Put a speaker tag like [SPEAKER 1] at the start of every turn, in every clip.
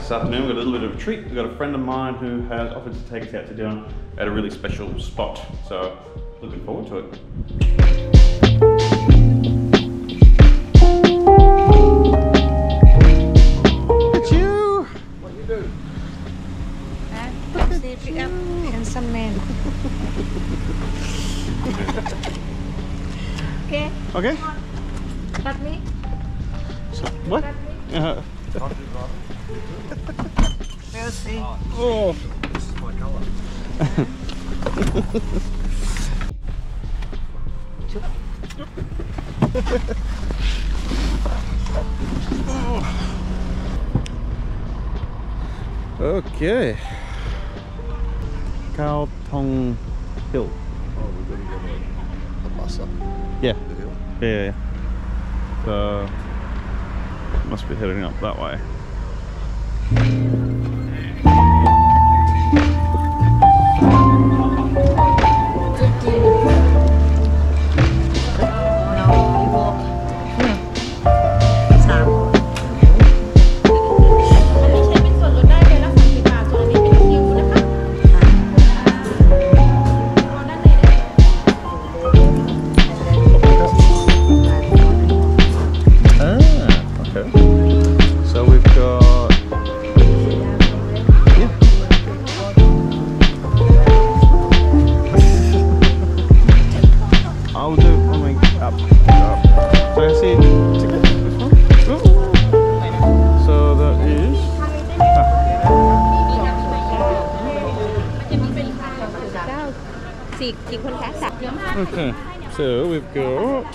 [SPEAKER 1] this afternoon. We've got a little bit of a treat. We've got a friend of mine who has offered to take us out to dinner at a really special spot. So, looking forward to it. It's you! What you do?
[SPEAKER 2] Pick up handsome man. Okay.
[SPEAKER 1] Okay.
[SPEAKER 2] Cut me.
[SPEAKER 1] So, what?
[SPEAKER 2] We'll see.
[SPEAKER 1] Oh.
[SPEAKER 3] This is my colour.
[SPEAKER 1] Okay. Khao Thong Hill.
[SPEAKER 3] Oh, we've got to get a bus up
[SPEAKER 1] Yeah.
[SPEAKER 3] the hill.
[SPEAKER 1] Yeah. So must be heading up that way. Okay, so we've got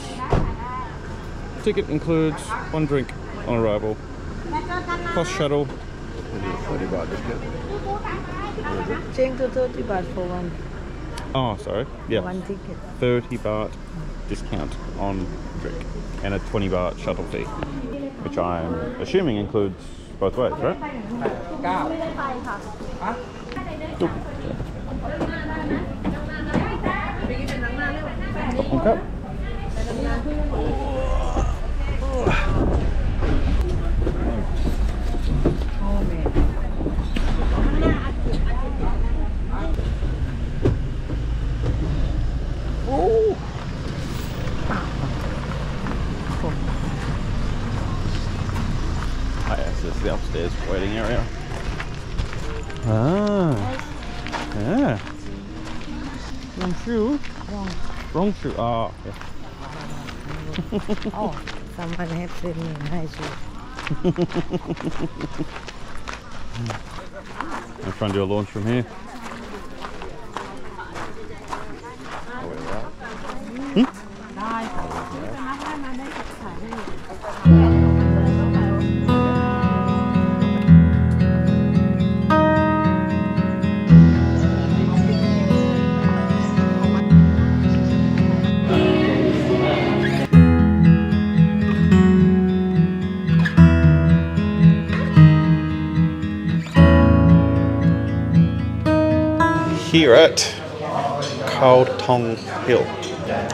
[SPEAKER 1] ticket includes 1 drink on arrival, plus shuttle.
[SPEAKER 3] 30 baht discount.
[SPEAKER 2] Change to 30 baht for one.
[SPEAKER 1] Oh, sorry, yeah,
[SPEAKER 2] One ticket.
[SPEAKER 1] 30 baht discount on drink and a 20 baht shuttle fee, which I'm assuming includes both ways, right? Okay. Oh, yes, this is the upstairs waiting area. Ah, yeah. Wrong shoe. Wrong shoe. Ah, yeah.
[SPEAKER 2] Oh, someone has sent me a nice shoe.
[SPEAKER 1] I'm trying to do a launch from here. Here at Khao Thong Hill.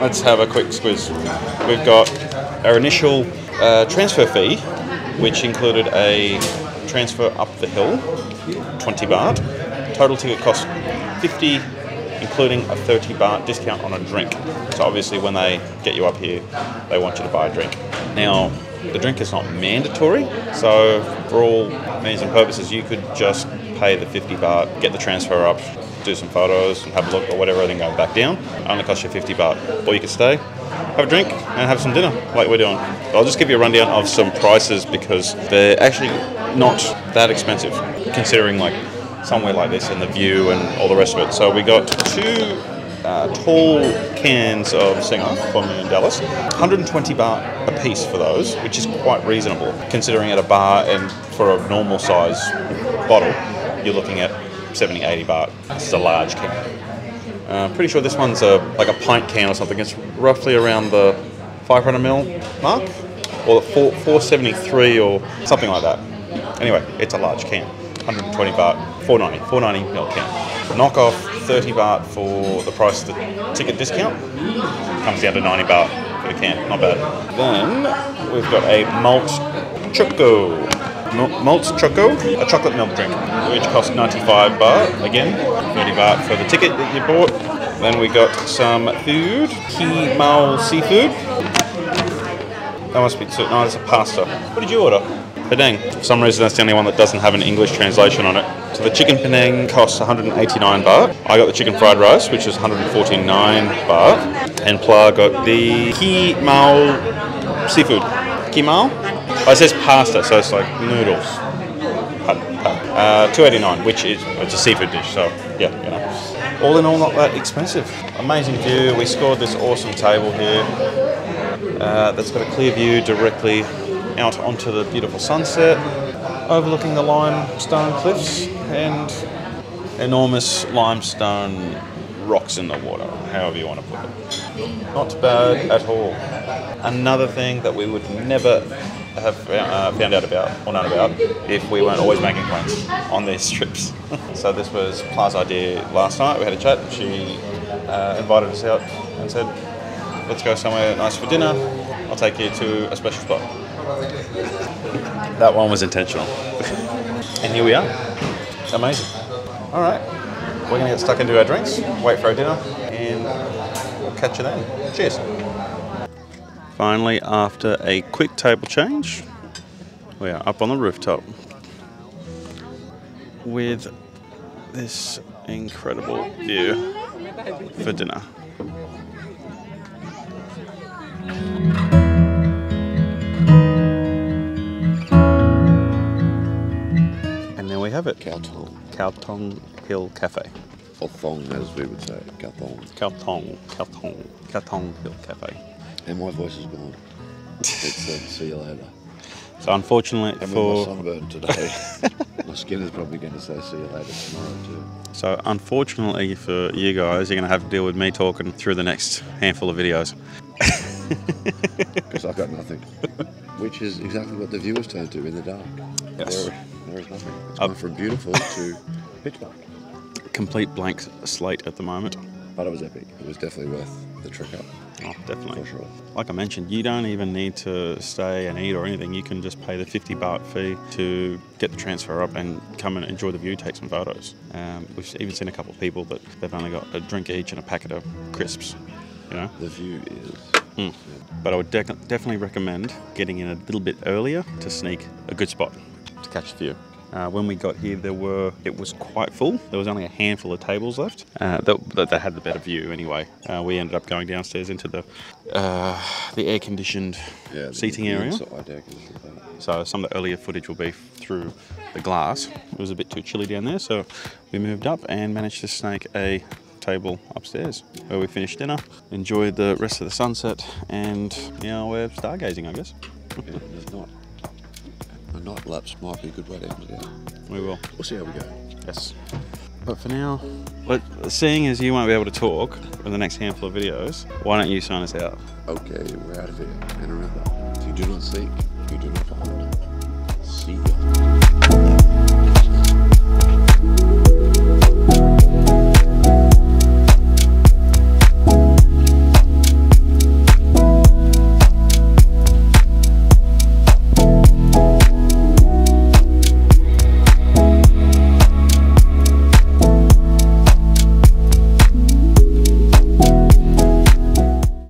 [SPEAKER 1] Let's have a quick squiz. We've got our initial transfer fee, which included a transfer up the hill, 20 baht. Total ticket cost 50, including a 30 baht discount on a drink. So obviously when they get you up here, they want you to buy a drink. Now, the drink is not mandatory, so for all means and purposes, you could just pay the 50 baht, get the transfer up, do some photos and have a look or whatever, then go back down. It only costs you 50 baht. Or you could stay, have a drink and have some dinner like we're doing. I'll just give you a rundown of some prices because they're actually not that expensive considering like somewhere like this and the view and all the rest of it. So we got 2 tall cans of Singer for me in Dallas, 120 baht a piece for those, which is quite reasonable considering at a bar and for a normal size bottle you're looking at 70, 80 baht. This is a large can. Pretty sure this one's like a pint can or something. It's roughly around the 500ml mark, or the 473 or something like that. Anyway, it's a large can. 120 baht, 490ml can. Knock off 30 baht for the price of the ticket discount. Comes down to 90 baht for the can. Not bad. Then we've got a malt choco. Maltz Choco, a chocolate milk drink, which cost 95 baht. Again, 30 baht for the ticket that you bought. Then we got some food, Ki Mao seafood. That must be, no, it's a pasta. What did you order? Penang. For some reason, that's the only one that doesn't have an English translation on it. So the chicken Penang costs 189 baht. I got the chicken fried rice, which is 149 baht. And Pla got the Ki Mao seafood. Ki Mao? Oh, it says pasta, so it's like noodles. 289, which is, it's a seafood dish, so yeah, you know. All in all, not that expensive. Amazing view. We scored this awesome table here that's got a clear view directly out onto the beautiful sunset, overlooking the limestone cliffs and enormous limestone rocks in the water, however you want to put it. Not bad at all. Another thing that we would never have found out about, or known about, if we weren't always making plans on these trips. So this was Pla's idea last night. We had a chat. She invited us out and said, let's go somewhere nice for dinner. I'll take you to a special spot. That one was intentional. And here we are. Amazing. All right. We're going to get stuck into our drinks, wait for our dinner, and we'll catch you then. Cheers. Finally, after a quick table change, we are up on the rooftop with this incredible view for dinner. And there we have it.
[SPEAKER 3] Khao
[SPEAKER 1] Thong Hill Cafe.
[SPEAKER 3] Or Thong, as we would say. Khao Thong.
[SPEAKER 1] Khao Thong Hill Cafe.
[SPEAKER 3] And my voice is gone. It said, see you later.
[SPEAKER 1] So unfortunately
[SPEAKER 3] I'm
[SPEAKER 1] for...
[SPEAKER 3] sunburned today. My skin is probably going to say see you later tomorrow too.
[SPEAKER 1] So unfortunately for you guys, you're going to have to deal with me talking through the next handful of videos.
[SPEAKER 3] Because I've got nothing. Which is exactly what the viewers turn to in the dark.
[SPEAKER 1] Yes.
[SPEAKER 3] There is nothing. It's gone from beautiful to pitch black.
[SPEAKER 1] Complete blank slate at the moment.
[SPEAKER 3] But it was epic. It was definitely worth the trip up.
[SPEAKER 1] Oh, definitely.
[SPEAKER 3] For sure.
[SPEAKER 1] Like I mentioned, you don't even need to stay and eat or anything. You can just pay the 50 baht fee to get the transfer up and come and enjoy the view, take some photos. We've even seen a couple of people that they've only got a drink each and a packet of crisps, you know?
[SPEAKER 3] The view is...
[SPEAKER 1] But I would definitely recommend getting in a little bit earlier to sneak a good spot to catch the view. When we got here, it was quite full. There was only a handful of tables left that had the better view anyway. We ended up going downstairs into the air-conditioned seating area. So some of the earlier footage will be through the glass. It was a bit too chilly down there, so we moved up and managed to snake a table upstairs where we finished dinner, enjoyed the rest of the sunset, and now we're stargazing, I guess.
[SPEAKER 3] Yeah, there's not. A night lapse might be a good way to end it out.
[SPEAKER 1] We will.
[SPEAKER 3] We'll see how we go.
[SPEAKER 1] Yes. But for now, seeing as you won't be able to talk in the next handful of videos, why don't you sign us out?
[SPEAKER 3] Okay, we're out of here. And remember, if you do not seek, you do not find. See ya.